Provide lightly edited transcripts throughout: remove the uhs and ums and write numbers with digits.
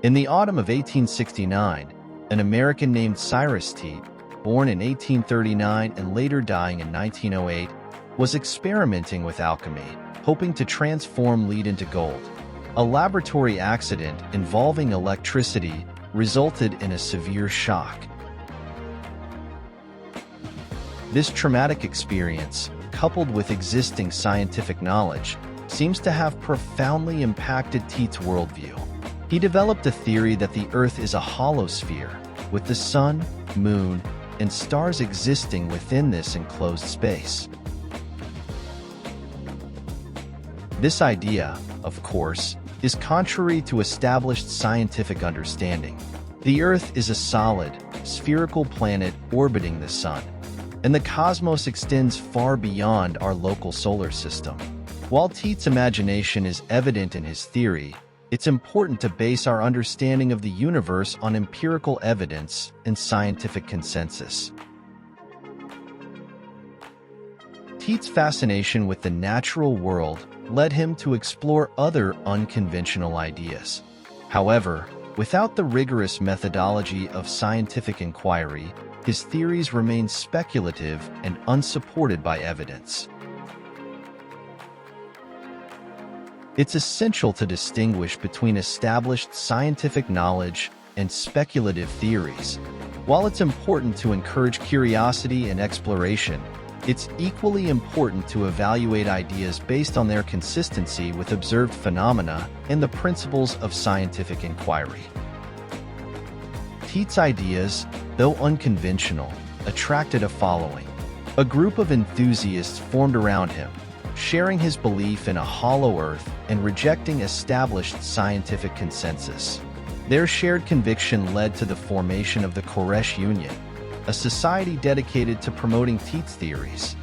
In the autumn of 1869, an American named Cyrus Teat, born in 1839 and later dying in 1908, was experimenting with alchemy, hoping to transform lead into gold. A laboratory accident involving electricity resulted in a severe shock. This traumatic experience, coupled with existing scientific knowledge, seems to have profoundly impacted Teat's worldview. He developed a theory that the Earth is a hollow sphere, with the sun, moon, and stars existing within this enclosed space. This idea, of course, is contrary to established scientific understanding. The Earth is a solid, spherical planet orbiting the sun, and the cosmos extends far beyond our local solar system. While Teat's imagination is evident in his theory, it's important to base our understanding of the universe on empirical evidence and scientific consensus. Teat's fascination with the natural world led him to explore other unconventional ideas. However, without the rigorous methodology of scientific inquiry, his theories remain speculative and unsupported by evidence. It's essential to distinguish between established scientific knowledge and speculative theories. While it's important to encourage curiosity and exploration, it's equally important to evaluate ideas based on their consistency with observed phenomena and the principles of scientific inquiry. Teat's ideas, though unconventional, attracted a following. A group of enthusiasts formed around him, sharing his belief in a hollow Earth and rejecting established scientific consensus. Their shared conviction led to the formation of the Koresh Union, a society dedicated to promoting Teat's theories.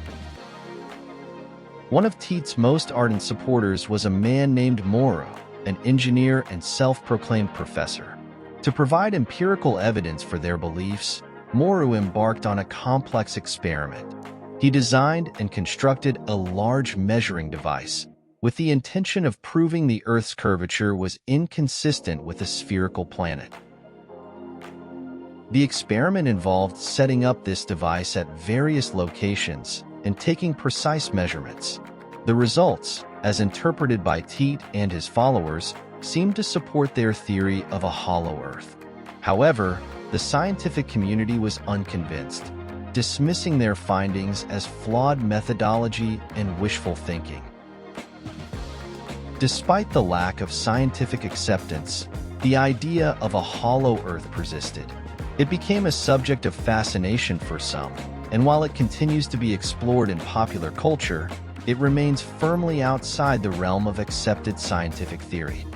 One of Teat's most ardent supporters was a man named Moreau, an engineer and self-proclaimed professor. To provide empirical evidence for their beliefs, Moreau embarked on a complex experiment. He designed and constructed a large measuring device, with the intention of proving the Earth's curvature was inconsistent with a spherical planet. The experiment involved setting up this device at various locations and taking precise measurements. The results, as interpreted by Teat and his followers, seemed to support their theory of a hollow Earth. However, the scientific community was unconvinced, dismissing their findings as flawed methodology and wishful thinking. Despite the lack of scientific acceptance, the idea of a hollow Earth persisted. It became a subject of fascination for some, and while it continues to be explored in popular culture, it remains firmly outside the realm of accepted scientific theory.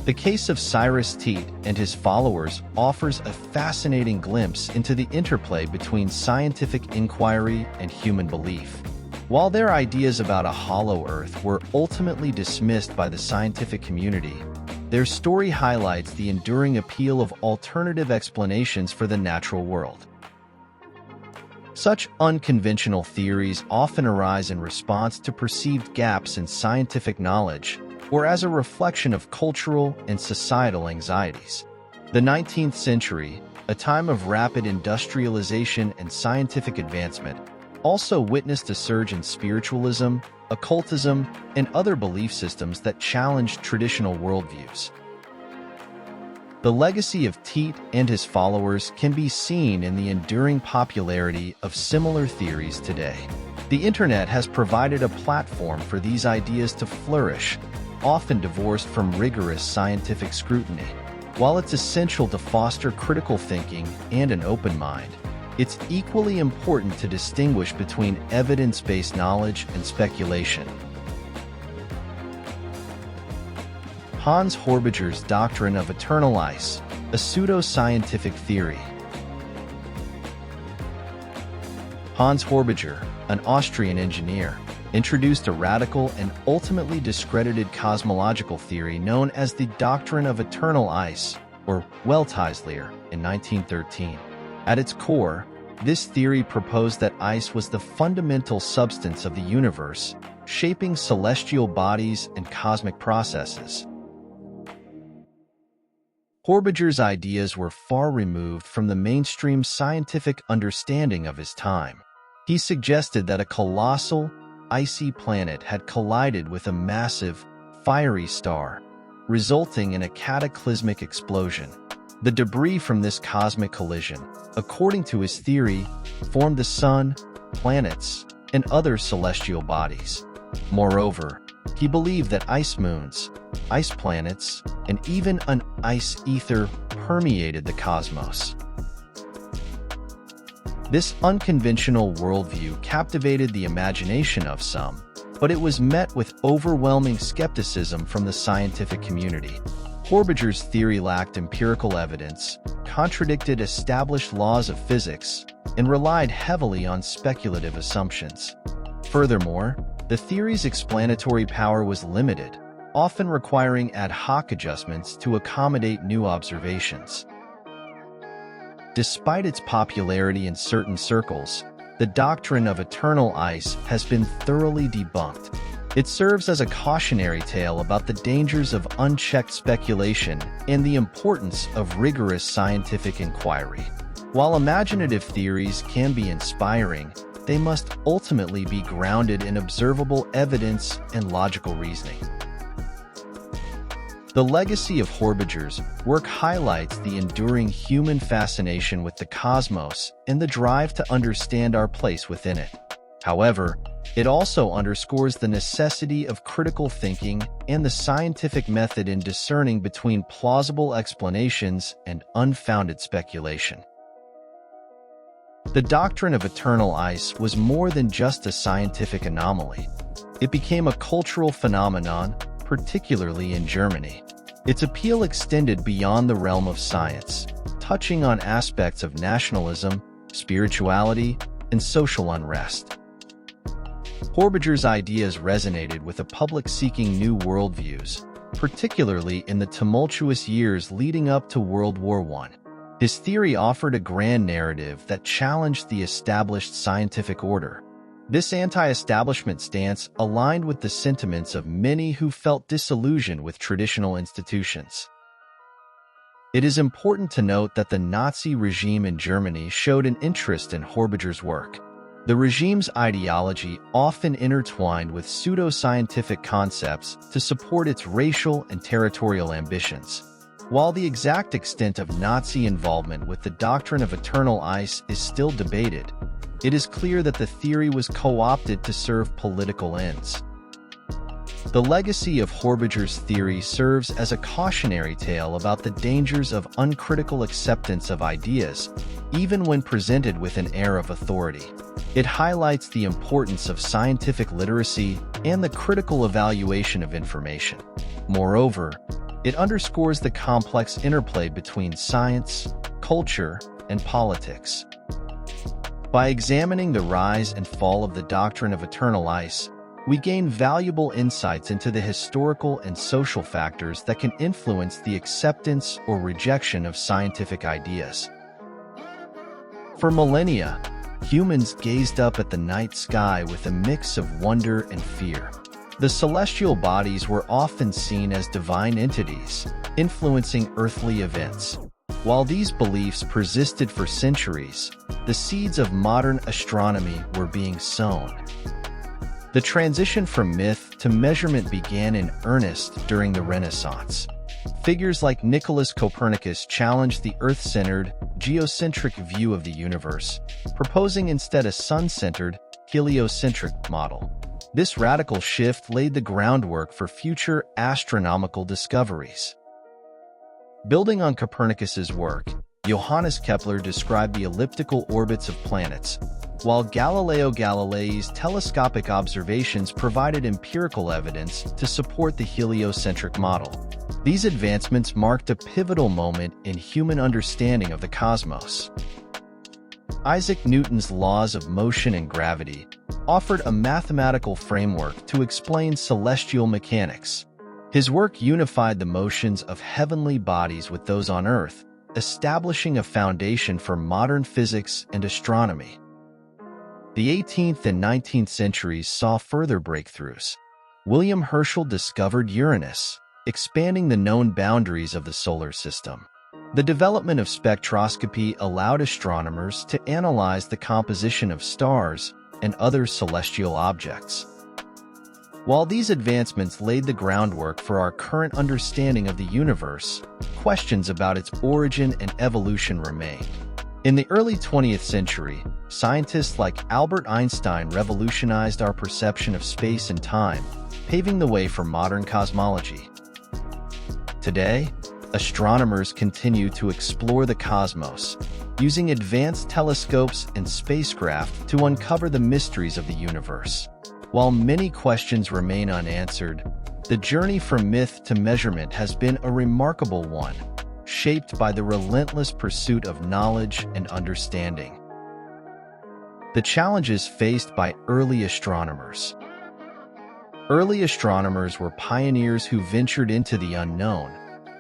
The case of Cyrus Teat and his followers offers a fascinating glimpse into the interplay between scientific inquiry and human belief. While their ideas about a hollow Earth were ultimately dismissed by the scientific community, their story highlights the enduring appeal of alternative explanations for the natural world. Such unconventional theories often arise in response to perceived gaps in scientific knowledge or as a reflection of cultural and societal anxieties. The 19th century, a time of rapid industrialization and scientific advancement, also witnessed a surge in spiritualism, occultism, and other belief systems that challenged traditional worldviews. The legacy of Teat and his followers can be seen in the enduring popularity of similar theories today. The internet has provided a platform for these ideas to flourish, often divorced from rigorous scientific scrutiny. While it's essential to foster critical thinking and an open mind, it's equally important to distinguish between evidence-based knowledge and speculation. Hans Horbiger's doctrine of eternal ice, a pseudo-scientific theory. Hans Horbiger, an Austrian engineer, introduced a radical and ultimately discredited cosmological theory known as the doctrine of eternal ice, or Welteislehre, in 1913. At its core, this theory proposed that ice was the fundamental substance of the universe, shaping celestial bodies and cosmic processes. Horbiger's ideas were far removed from the mainstream scientific understanding of his time. He suggested that a colossal, icy planet had collided with a massive, fiery star, resulting in a cataclysmic explosion. The debris from this cosmic collision, according to his theory, formed the sun, planets, and other celestial bodies. Moreover, he believed that ice moons, ice planets, and even an ice ether permeated the cosmos. This unconventional worldview captivated the imagination of some, but it was met with overwhelming skepticism from the scientific community. Horbiger's theory lacked empirical evidence, contradicted established laws of physics, and relied heavily on speculative assumptions. Furthermore, the theory's explanatory power was limited, often requiring ad hoc adjustments to accommodate new observations. Despite its popularity in certain circles, the doctrine of eternal ice has been thoroughly debunked. It serves as a cautionary tale about the dangers of unchecked speculation and the importance of rigorous scientific inquiry. While imaginative theories can be inspiring, they must ultimately be grounded in observable evidence and logical reasoning. The legacy of Horbiger's work highlights the enduring human fascination with the cosmos and the drive to understand our place within it. However, it also underscores the necessity of critical thinking and the scientific method in discerning between plausible explanations and unfounded speculation. The doctrine of eternal ice was more than just a scientific anomaly. It became a cultural phenomenon, particularly in Germany. Its appeal extended beyond the realm of science, touching on aspects of nationalism, spirituality, and social unrest. Horbiger's ideas resonated with a public seeking new worldviews, particularly in the tumultuous years leading up to World War I. His theory offered a grand narrative that challenged the established scientific order. This anti-establishment stance aligned with the sentiments of many who felt disillusioned with traditional institutions. It is important to note that the Nazi regime in Germany showed an interest in Horbiger's work. The regime's ideology often intertwined with pseudo-scientific concepts to support its racial and territorial ambitions. While the exact extent of Nazi involvement with the doctrine of eternal ice is still debated, it is clear that the theory was co-opted to serve political ends. The legacy of Horbiger's theory serves as a cautionary tale about the dangers of uncritical acceptance of ideas, even when presented with an air of authority. It highlights the importance of scientific literacy and the critical evaluation of information. Moreover, it underscores the complex interplay between science, culture, and politics. By examining the rise and fall of the doctrine of eternal ice, we gain valuable insights into the historical and social factors that can influence the acceptance or rejection of scientific ideas. For millennia, humans gazed up at the night sky with a mix of wonder and fear. The celestial bodies were often seen as divine entities, influencing earthly events. While these beliefs persisted for centuries, the seeds of modern astronomy were being sown. The transition from myth to measurement began in earnest during the Renaissance. Figures like Nicholas Copernicus challenged the Earth-centered, geocentric view of the universe, proposing instead a sun-centered, heliocentric model. This radical shift laid the groundwork for future astronomical discoveries. Building on Copernicus's work, Johannes Kepler described the elliptical orbits of planets, while Galileo Galilei's telescopic observations provided empirical evidence to support the heliocentric model. These advancements marked a pivotal moment in human understanding of the cosmos. Isaac Newton's laws of motion and gravity offered a mathematical framework to explain celestial mechanics. His work unified the motions of heavenly bodies with those on Earth, establishing a foundation for modern physics and astronomy. The 18th and 19th centuries saw further breakthroughs. William Herschel discovered Uranus, expanding the known boundaries of the solar system. The development of spectroscopy allowed astronomers to analyze the composition of stars and other celestial objects. While these advancements laid the groundwork for our current understanding of the universe, questions about its origin and evolution remained. In the early 20th century, scientists like Albert Einstein revolutionized our perception of space and time, paving the way for modern cosmology. Today, astronomers continue to explore the cosmos, using advanced telescopes and spacecraft to uncover the mysteries of the universe. While many questions remain unanswered, the journey from myth to measurement has been a remarkable one, shaped by the relentless pursuit of knowledge and understanding. The challenges faced by early astronomers. Early astronomers were pioneers who ventured into the unknown,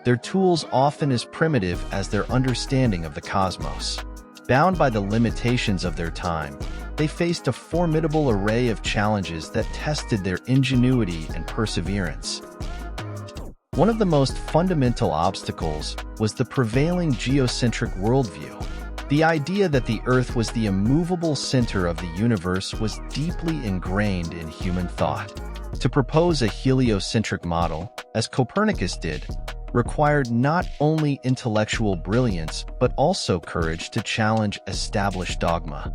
their tools often as primitive as their understanding of the cosmos. Bound by the limitations of their time, they faced a formidable array of challenges that tested their ingenuity and perseverance. One of the most fundamental obstacles was the prevailing geocentric worldview. The idea that the Earth was the immovable center of the universe was deeply ingrained in human thought. To propose a heliocentric model, as Copernicus did, required not only intellectual brilliance but also courage to challenge established dogma.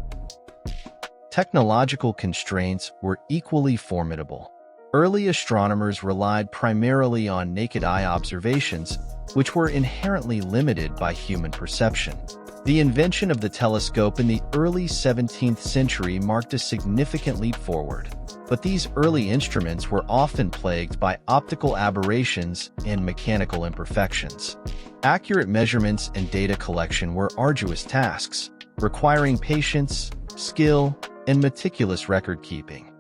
Technological constraints were equally formidable. Early astronomers relied primarily on naked eye observations, which were inherently limited by human perception. The invention of the telescope in the early 17th century marked a significant leap forward, but these early instruments were often plagued by optical aberrations and mechanical imperfections. Accurate measurements and data collection were arduous tasks, requiring patience, skill, and meticulous record-keeping.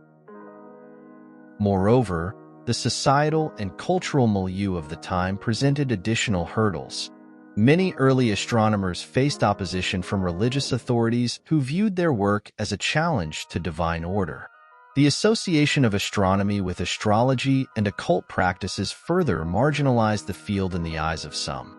Moreover, the societal and cultural milieu of the time presented additional hurdles. Many early astronomers faced opposition from religious authorities who viewed their work as a challenge to divine order. The association of astronomy with astrology and occult practices further marginalized the field in the eyes of some.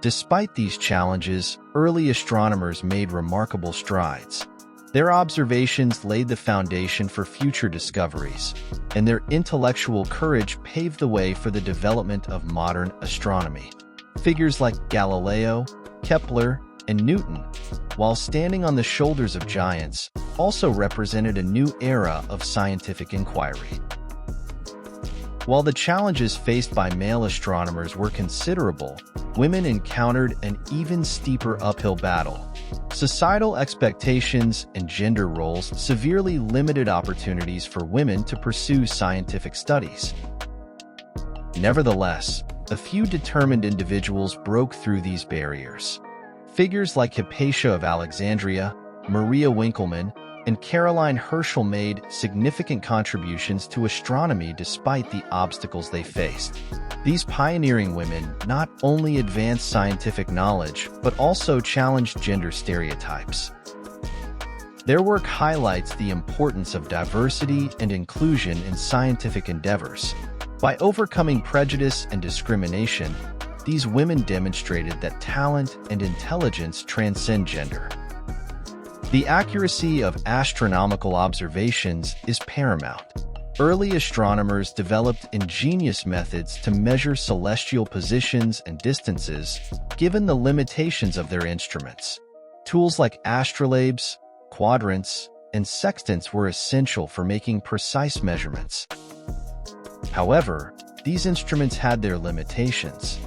Despite these challenges, early astronomers made remarkable strides. Their observations laid the foundation for future discoveries, and their intellectual courage paved the way for the development of modern astronomy. Figures like Galileo, Kepler, and Newton, while standing on the shoulders of giants, also represented a new era of scientific inquiry. While the challenges faced by male astronomers were considerable, women encountered an even steeper uphill battle. Societal expectations and gender roles severely limited opportunities for women to pursue scientific studies. Nevertheless, a few determined individuals broke through these barriers. Figures like Hypatia of Alexandria, Maria Winkelmann, and Caroline Herschel made significant contributions to astronomy despite the obstacles they faced. These pioneering women not only advanced scientific knowledge, but also challenged gender stereotypes. Their work highlights the importance of diversity and inclusion in scientific endeavors. By overcoming prejudice and discrimination, these women demonstrated that talent and intelligence transcend gender. The accuracy of astronomical observations is paramount. Early astronomers developed ingenious methods to measure celestial positions and distances, given the limitations of their instruments. Tools like astrolabes, quadrants, and sextants were essential for making precise measurements. However, these instruments had their limitations.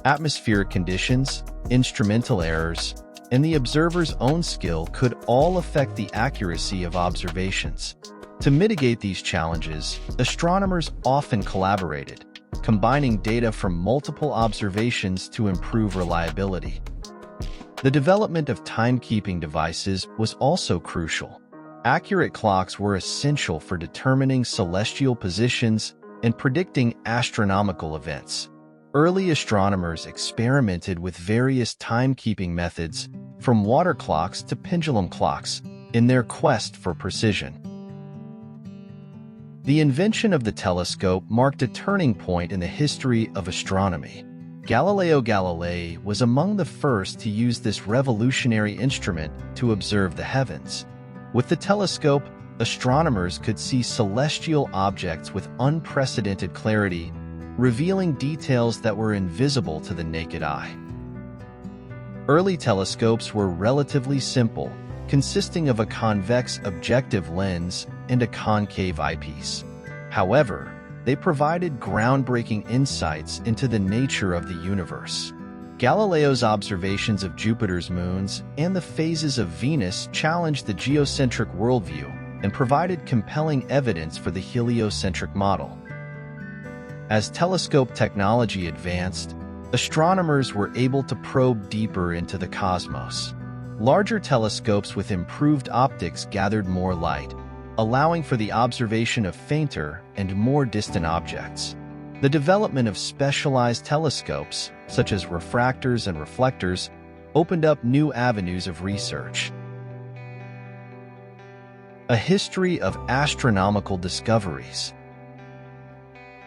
Atmospheric conditions, instrumental errors, and the observer's own skill could all affect the accuracy of observations. To mitigate these challenges, astronomers often collaborated, combining data from multiple observations to improve reliability. The development of timekeeping devices was also crucial. Accurate clocks were essential for determining celestial positions and predicting astronomical events. Early astronomers experimented with various timekeeping methods, from water clocks to pendulum clocks, in their quest for precision. The invention of the telescope marked a turning point in the history of astronomy. Galileo Galilei was among the first to use this revolutionary instrument to observe the heavens. With the telescope, astronomers could see celestial objects with unprecedented clarity, revealing details that were invisible to the naked eye. Early telescopes were relatively simple, consisting of a convex objective lens and a concave eyepiece. However, they provided groundbreaking insights into the nature of the universe. Galileo's observations of Jupiter's moons and the phases of Venus challenged the geocentric worldview and provided compelling evidence for the heliocentric model. As telescope technology advanced, astronomers were able to probe deeper into the cosmos. Larger telescopes with improved optics gathered more light, allowing for the observation of fainter and more distant objects. The development of specialized telescopes, such as refractors and reflectors, opened up new avenues of research. A history of astronomical discoveries.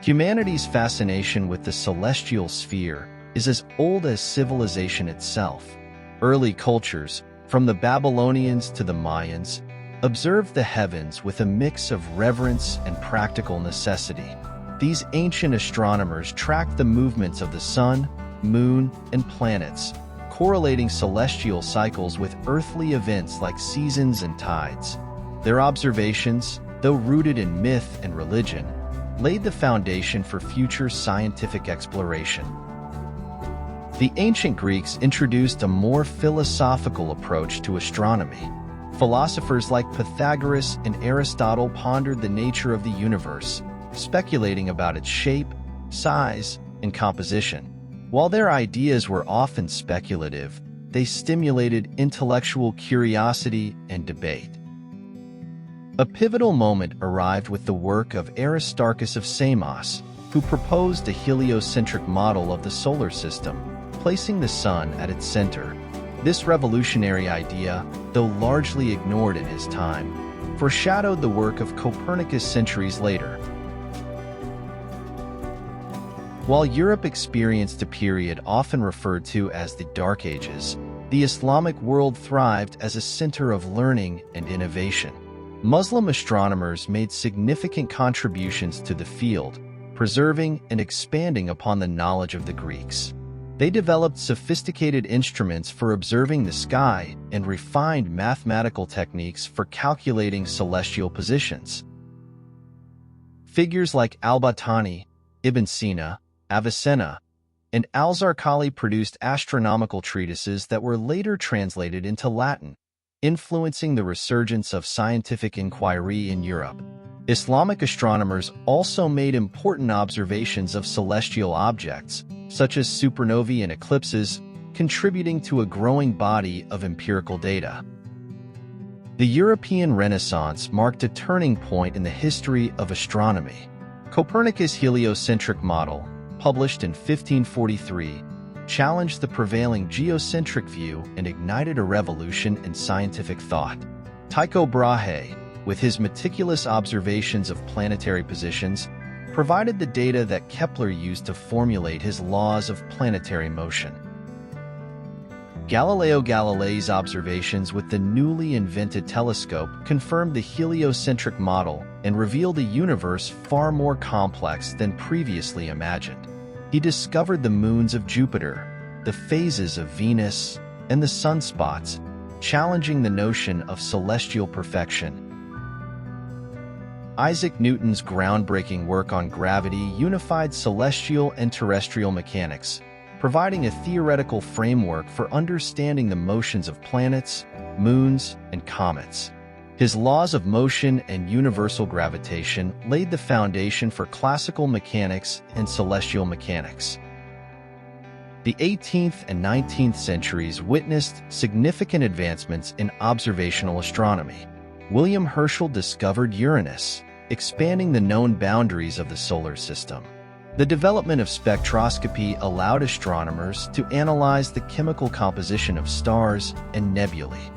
Humanity's fascination with the celestial sphere is as old as civilization itself. Early cultures, from the Babylonians to the Mayans, observed the heavens with a mix of reverence and practical necessity. These ancient astronomers tracked the movements of the sun, moon, and planets, correlating celestial cycles with earthly events like seasons and tides. Their observations, though rooted in myth and religion, laid the foundation for future scientific exploration. The ancient Greeks introduced a more philosophical approach to astronomy. Philosophers like Pythagoras and Aristotle pondered the nature of the universe, speculating about its shape, size, and composition. While their ideas were often speculative, they stimulated intellectual curiosity and debate. A pivotal moment arrived with the work of Aristarchus of Samos, who proposed a heliocentric model of the solar system, placing the sun at its center. This revolutionary idea, though largely ignored in his time, foreshadowed the work of Copernicus centuries later. While Europe experienced a period often referred to as the Dark Ages, the Islamic world thrived as a center of learning and innovation. Muslim astronomers made significant contributions to the field, preserving and expanding upon the knowledge of the Greeks. They developed sophisticated instruments for observing the sky and refined mathematical techniques for calculating celestial positions. Figures like al-Battani, Ibn Sina, Avicenna, and al-Zarqali produced astronomical treatises that were later translated into Latin, influencing the resurgence of scientific inquiry in Europe. Islamic astronomers also made important observations of celestial objects, such as supernovae and eclipses, contributing to a growing body of empirical data. The European Renaissance marked a turning point in the history of astronomy. Copernicus' heliocentric model, published in 1543, challenged the prevailing geocentric view and ignited a revolution in scientific thought. Tycho Brahe, with his meticulous observations of planetary positions, provided the data that Kepler used to formulate his laws of planetary motion. Galileo Galilei's observations with the newly invented telescope confirmed the heliocentric model and revealed a universe far more complex than previously imagined. He discovered the moons of Jupiter, the phases of Venus, and the sunspots, challenging the notion of celestial perfection. Isaac Newton's groundbreaking work on gravity unified celestial and terrestrial mechanics, providing a theoretical framework for understanding the motions of planets, moons, and comets. His laws of motion and universal gravitation laid the foundation for classical mechanics and celestial mechanics. The 18th and 19th centuries witnessed significant advancements in observational astronomy. William Herschel discovered Uranus, expanding the known boundaries of the solar system. The development of spectroscopy allowed astronomers to analyze the chemical composition of stars and nebulae.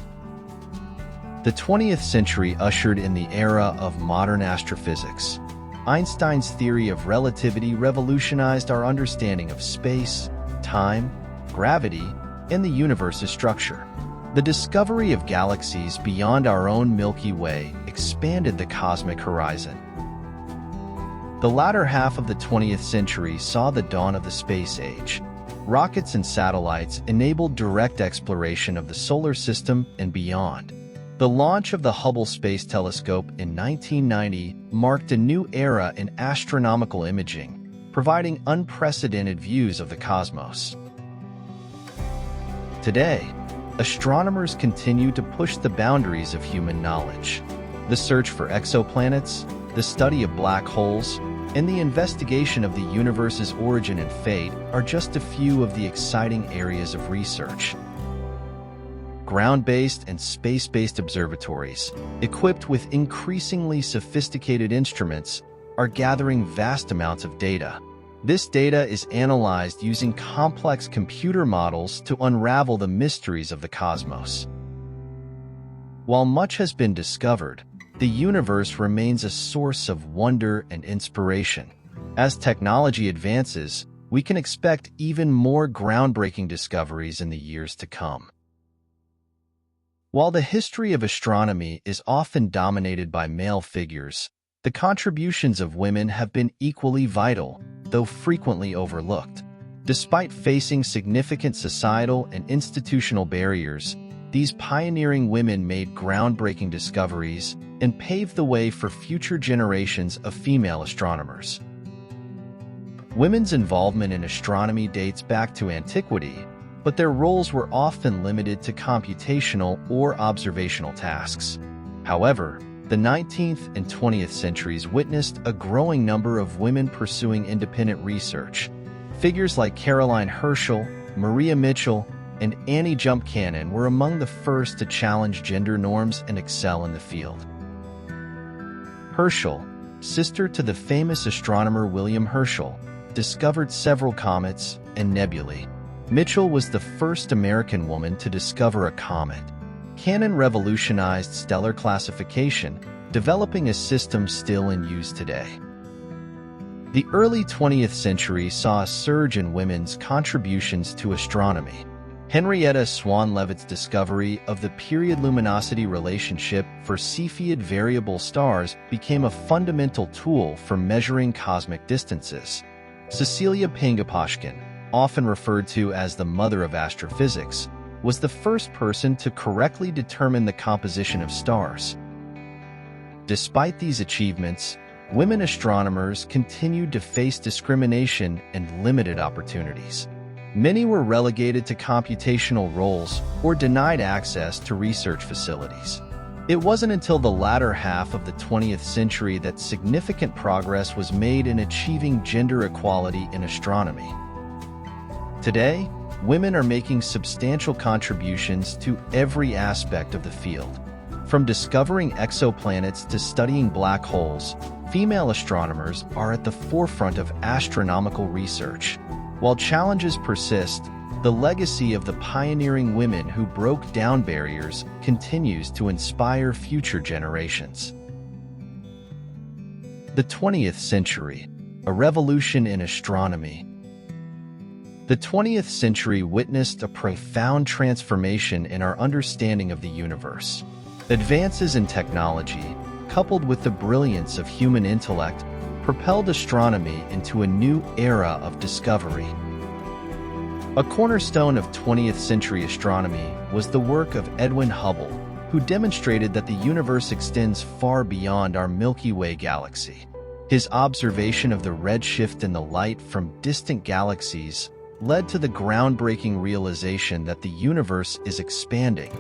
The 20th century ushered in the era of modern astrophysics. Einstein's theory of relativity revolutionized our understanding of space, time, gravity, and the universe's structure. The discovery of galaxies beyond our own Milky Way expanded the cosmic horizon. The latter half of the 20th century saw the dawn of the space age. Rockets and satellites enabled direct exploration of the solar system and beyond. The launch of the Hubble Space Telescope in 1990 marked a new era in astronomical imaging, providing unprecedented views of the cosmos. Today, astronomers continue to push the boundaries of human knowledge. The search for exoplanets, the study of black holes, and the investigation of the universe's origin and fate are just a few of the exciting areas of research. Ground-based and space-based observatories, equipped with increasingly sophisticated instruments, are gathering vast amounts of data. This data is analyzed using complex computer models to unravel the mysteries of the cosmos. While much has been discovered, the universe remains a source of wonder and inspiration. As technology advances, we can expect even more groundbreaking discoveries in the years to come. While the history of astronomy is often dominated by male figures, the contributions of women have been equally vital, though frequently overlooked. Despite facing significant societal and institutional barriers, these pioneering women made groundbreaking discoveries and paved the way for future generations of female astronomers. Women's involvement in astronomy dates back to antiquity, but their roles were often limited to computational or observational tasks. However, the 19th and 20th centuries witnessed a growing number of women pursuing independent research. Figures like Caroline Herschel, Maria Mitchell, and Annie Jump Cannon were among the first to challenge gender norms and excel in the field. Herschel, sister to the famous astronomer William Herschel, discovered several comets and nebulae. Mitchell was the first American woman to discover a comet. Cannon revolutionized stellar classification, developing a system still in use today. The early 20th century saw a surge in women's contributions to astronomy. Henrietta Swan-Leavitt's discovery of the period luminosity relationship for Cepheid variable stars became a fundamental tool for measuring cosmic distances. Cecilia Payne-Gaposchkin, often referred to as the mother of astrophysics, was the first person to correctly determine the composition of stars. Despite these achievements, women astronomers continued to face discrimination and limited opportunities. Many were relegated to computational roles or denied access to research facilities. It wasn't until the latter half of the 20th century that significant progress was made in achieving gender equality in astronomy. Today, women are making substantial contributions to every aspect of the field. From discovering exoplanets to studying black holes, female astronomers are at the forefront of astronomical research. While challenges persist, the legacy of the pioneering women who broke down barriers continues to inspire future generations. The 20th century, a revolution in astronomy. The 20th century witnessed a profound transformation in our understanding of the universe. Advances in technology, coupled with the brilliance of human intellect, propelled astronomy into a new era of discovery. A cornerstone of 20th century astronomy was the work of Edwin Hubble, who demonstrated that the universe extends far beyond our Milky Way galaxy. His observation of the redshift in the light from distant galaxies led to the groundbreaking realization that the universe is expanding.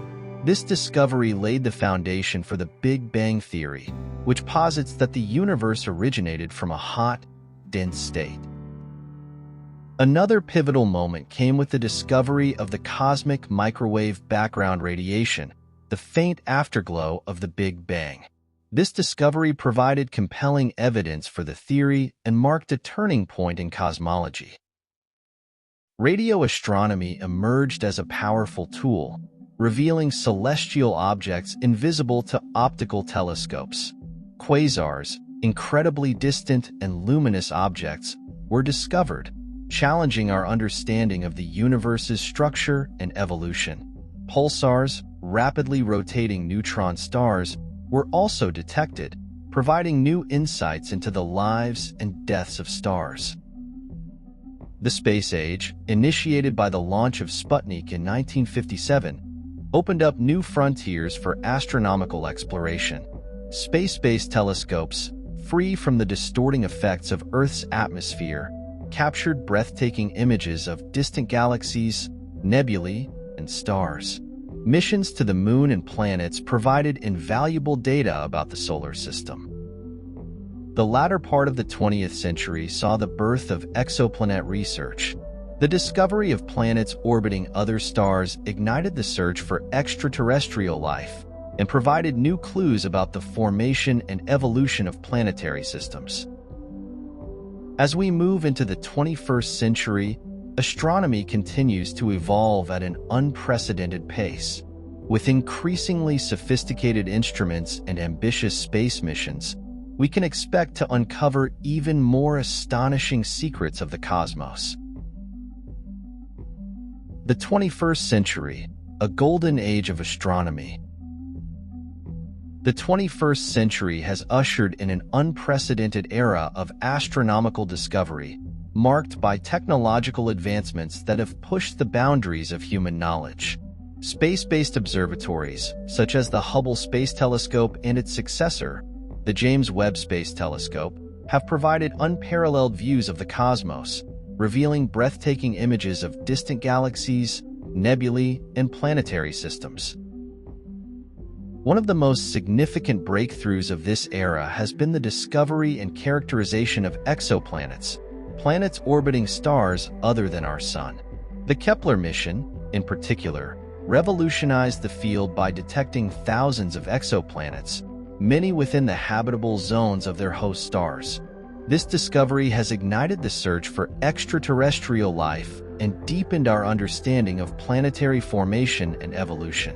This discovery laid the foundation for the Big Bang theory, which posits that the universe originated from a hot, dense state. Another pivotal moment came with the discovery of the cosmic microwave background radiation, the faint afterglow of the Big Bang. This discovery provided compelling evidence for the theory and marked a turning point in cosmology. Radio astronomy emerged as a powerful tool, revealing celestial objects invisible to optical telescopes. Quasars, incredibly distant and luminous objects, were discovered, challenging our understanding of the universe's structure and evolution. Pulsars, rapidly rotating neutron stars, were also detected, providing new insights into the lives and deaths of stars. The space age, initiated by the launch of Sputnik in 1957, opened up new frontiers for astronomical exploration. Space-based telescopes, free from the distorting effects of Earth's atmosphere, captured breathtaking images of distant galaxies, nebulae, and stars. Missions to the Moon and planets provided invaluable data about the solar system. The latter part of the 20th century saw the birth of exoplanet research. The discovery of planets orbiting other stars ignited the search for extraterrestrial life and provided new clues about the formation and evolution of planetary systems. As we move into the 21st century, astronomy continues to evolve at an unprecedented pace. With increasingly sophisticated instruments and ambitious space missions, we can expect to uncover even more astonishing secrets of the cosmos. The 21st century, a golden age of astronomy. The 21st century has ushered in an unprecedented era of astronomical discovery, marked by technological advancements that have pushed the boundaries of human knowledge. Space-based observatories, such as the Hubble Space Telescope and its successor, the James Webb Space Telescope, have provided unparalleled views of the cosmos, revealing breathtaking images of distant galaxies, nebulae, and planetary systems. One of the most significant breakthroughs of this era has been the discovery and characterization of exoplanets, planets orbiting stars other than our Sun. The Kepler mission, in particular, revolutionized the field by detecting thousands of exoplanets, many within the habitable zones of their host stars. This discovery has ignited the search for extraterrestrial life and deepened our understanding of planetary formation and evolution.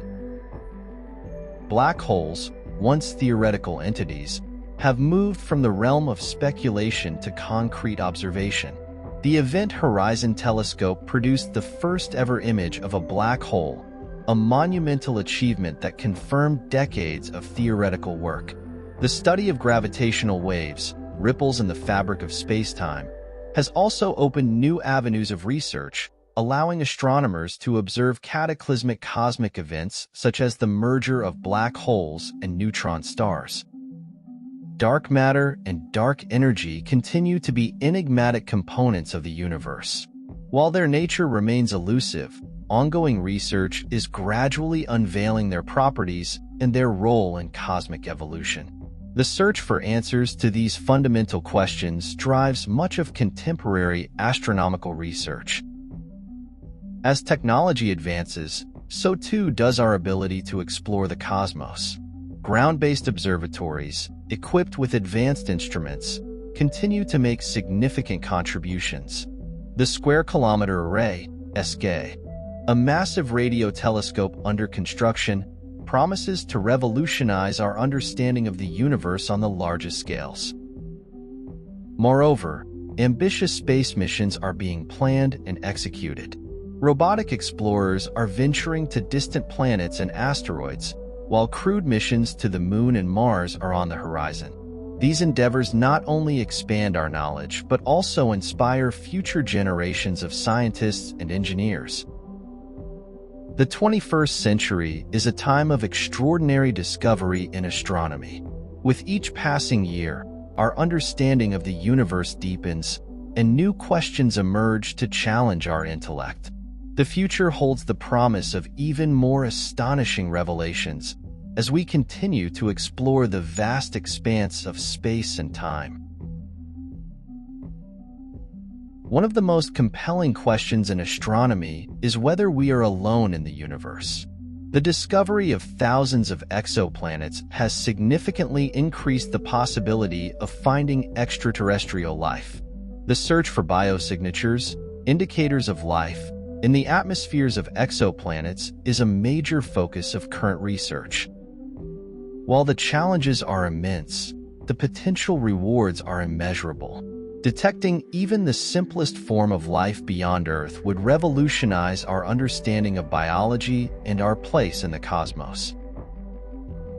Black holes, once theoretical entities, have moved from the realm of speculation to concrete observation. The Event Horizon Telescope produced the first-ever image of a black hole, a monumental achievement that confirmed decades of theoretical work. The study of gravitational waves, ripples in the fabric of space-time, has also opened new avenues of research, allowing astronomers to observe cataclysmic cosmic events such as the merger of black holes and neutron stars. Dark matter and dark energy continue to be enigmatic components of the universe. While their nature remains elusive, ongoing research is gradually unveiling their properties and their role in cosmic evolution. The search for answers to these fundamental questions drives much of contemporary astronomical research. As technology advances, so too does our ability to explore the cosmos. Ground-based observatories, equipped with advanced instruments, continue to make significant contributions. The Square Kilometre Array, SK, a massive radio telescope under construction, promises to revolutionize our understanding of the universe on the largest scales. Moreover, ambitious space missions are being planned and executed. Robotic explorers are venturing to distant planets and asteroids, while crewed missions to the Moon and Mars are on the horizon. These endeavors not only expand our knowledge, but also inspire future generations of scientists and engineers. The 21st century is a time of extraordinary discovery in astronomy. With each passing year, our understanding of the universe deepens, and new questions emerge to challenge our intellect. The future holds the promise of even more astonishing revelations as we continue to explore the vast expanse of space and time. One of the most compelling questions in astronomy is whether we are alone in the universe. The discovery of thousands of exoplanets has significantly increased the possibility of finding extraterrestrial life. The search for biosignatures, indicators of life, in the atmospheres of exoplanets is a major focus of current research. While the challenges are immense, the potential rewards are immeasurable. Detecting even the simplest form of life beyond Earth would revolutionize our understanding of biology and our place in the cosmos.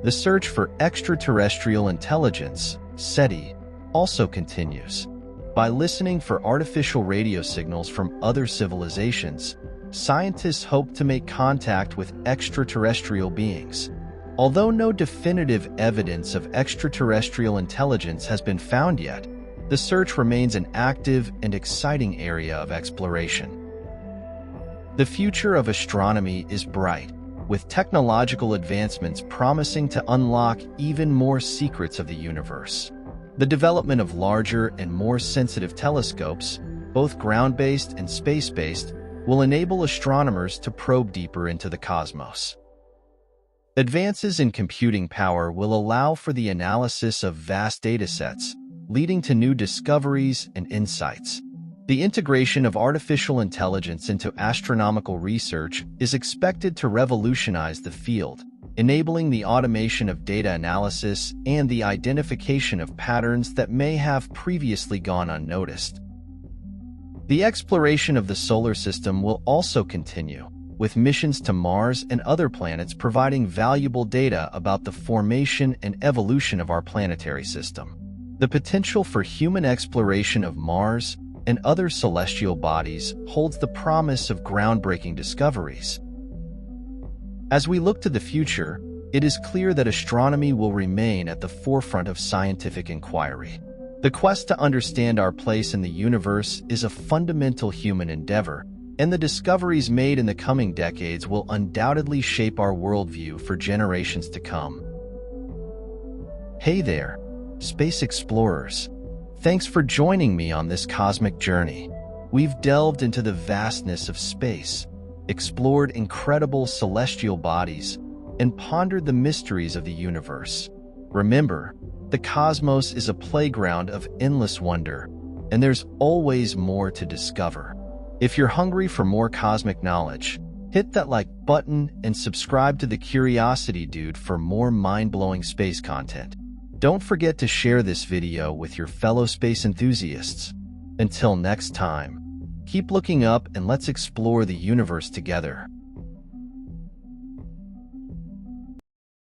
The search for extraterrestrial intelligence, SETI, also continues. By listening for artificial radio signals from other civilizations, scientists hope to make contact with extraterrestrial beings. Although no definitive evidence of extraterrestrial intelligence has been found yet, the search remains an active and exciting area of exploration. The future of astronomy is bright, with technological advancements promising to unlock even more secrets of the universe. The development of larger and more sensitive telescopes, both ground-based and space-based, will enable astronomers to probe deeper into the cosmos. Advances in computing power will allow for the analysis of vast datasets, leading to new discoveries and insights. The integration of artificial intelligence into astronomical research is expected to revolutionize the field, enabling the automation of data analysis and the identification of patterns that may have previously gone unnoticed. The exploration of the solar system will also continue, with missions to Mars and other planets providing valuable data about the formation and evolution of our planetary system. The potential for human exploration of Mars and other celestial bodies holds the promise of groundbreaking discoveries. As we look to the future, it is clear that astronomy will remain at the forefront of scientific inquiry. The quest to understand our place in the universe is a fundamental human endeavor, and the discoveries made in the coming decades will undoubtedly shape our worldview for generations to come. Hey there, space explorers. Thanks for joining me on this cosmic journey. We've delved into the vastness of space, explored incredible celestial bodies, and pondered the mysteries of the universe. Remember, the cosmos is a playground of endless wonder, and there's always more to discover. If you're hungry for more cosmic knowledge, hit that like button and subscribe to the Curiosity Dude for more mind-blowing space content. Don't forget to share this video with your fellow space enthusiasts. Until next time, keep looking up and let's explore the universe together.